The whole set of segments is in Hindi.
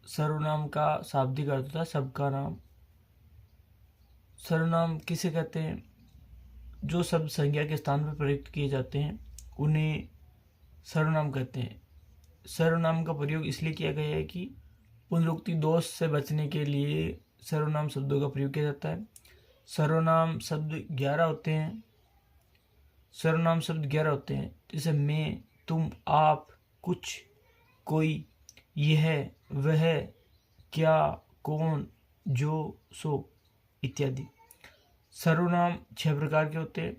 सर्वनाम का शाब्दिक अर्थ होता है सबका नाम। सर्वनाम किसे कहते हैं? जो शब्द संज्ञा के स्थान पर प्रयुक्त किए जाते हैं उन्हें सर्वनाम कहते हैं। सर्वनाम का प्रयोग इसलिए किया गया है कि पुनरुक्ति दोष से बचने के लिए सर्वनाम शब्दों का प्रयोग किया जाता है। सर्वनाम शब्द 11 होते हैं। सर्वनाम शब्द 11 होते हैं, जैसे मैं, तुम, आप, कुछ, कोई, यह, वह, क्या, कौन, जो, सो इत्यादि। सर्वनाम 6 प्रकार के होते हैं।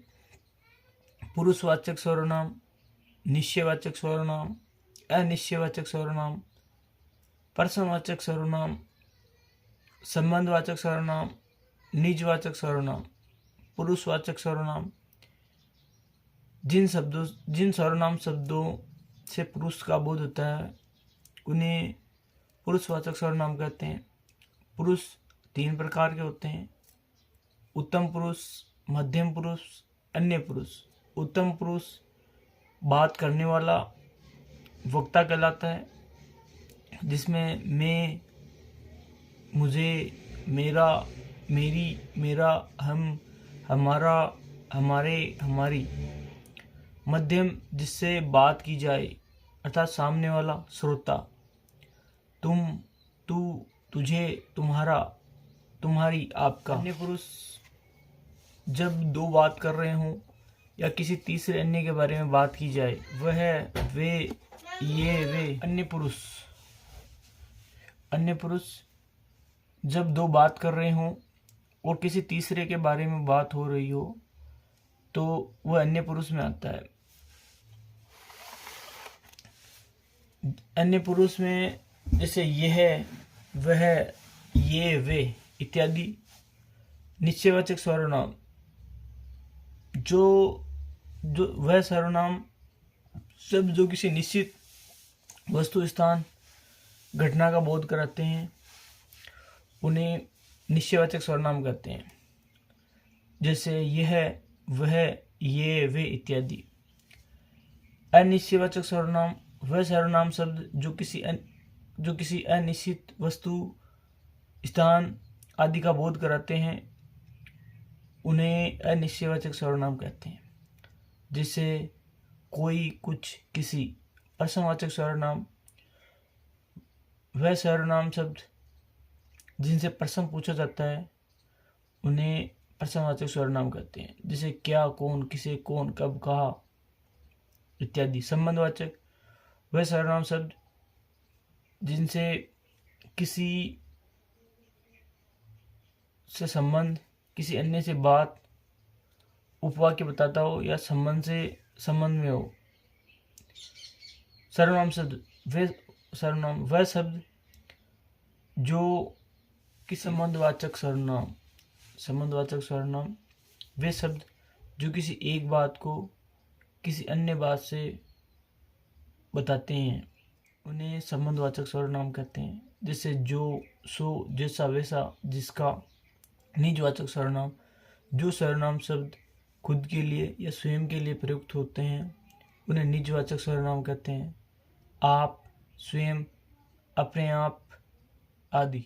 पुरुषवाचक सर्वनाम, निश्चयवाचक सर्वनाम, अनिश्चयवाचक सर्वनाम, प्रश्नवाचक सर्वनाम, संबंधवाचक सर्वनाम, निजवाचक सर्वनाम। पुरुषवाचक सर्वनाम जिन सर्वनाम शब्दों से पुरुष का बोध होता है उन्हें पुरुषवाचक सर्वनाम कहते हैं। पुरुष 3 प्रकार के होते हैं: उत्तम पुरुष, मध्यम पुरुष, अन्य पुरुष। उत्तम पुरुष बात करने वाला वक्ता कहलाता है, जिसमें मैं, मुझे, मेरा, मेरी, मेरा, हम, हमारा, हमारे, हमारी। मध्यम जिससे बात की जाए अर्थात सामने वाला श्रोता। तुम, तू, तुझे, तुम्हारा, तुम्हारी, आपका। अन्य पुरुष जब 2 बात कर रहे हों या किसी तीसरे अन्य के बारे में बात की जाए, वह, वे, ये, वे। अन्य पुरुष जब 2 बात कर रहे हों और किसी तीसरे के बारे में बात हो रही हो तो वह अन्य पुरुष में आता है। अन्य पुरुष में जैसे यह, वह, ये, वे इत्यादि। निश्चयवाचक सर्वनाम जो वह सर्वनाम शब्द जो किसी निश्चित वस्तु, स्थान, घटना का बोध कराते हैं उन्हें निश्चयवाचक सर्वनाम कहते हैं, जैसे यह, वह, ये, वे इत्यादि। अनिश्चयवाचक सर्वनाम वह सर्वनाम शब्द जो किसी अनिश्चित वस्तु, स्थान आदि का बोध कराते हैं उन्हें अनिश्चयवाचक सर्वनाम कहते हैं, जैसे कोई, कुछ, किसी। प्रश्नवाचक सर्वनाम वह सर्वनाम शब्द जिनसे प्रश्न पूछा जाता है उन्हें प्रश्नवाचक सर्वनाम कहते हैं, जैसे क्या, कौन, किसे, कौन, कब, कहा इत्यादि। संबंधवाचक वह सर्वनाम शब्द जिनसे किसी से संबंध, किसी अन्य से बात, उपवाक्य बताता हो या संबंध में हो। सर्वनाम शब्द वह शब्द जो कि संबंधवाचक सर्वनाम वे शब्द जो किसी एक बात को किसी अन्य बात से बताते हैं उन्हें संबंधवाचक सर्वनाम कहते हैं, जैसे जो, सो, जैसा, वैसा, जिसका। निजवाचक सर्वनाम जो सर्वनाम शब्द खुद के लिए या स्वयं के लिए प्रयुक्त होते हैं उन्हें निजवाचक सर्वनाम कहते हैं। आप, स्वयं, अपने आप आदि।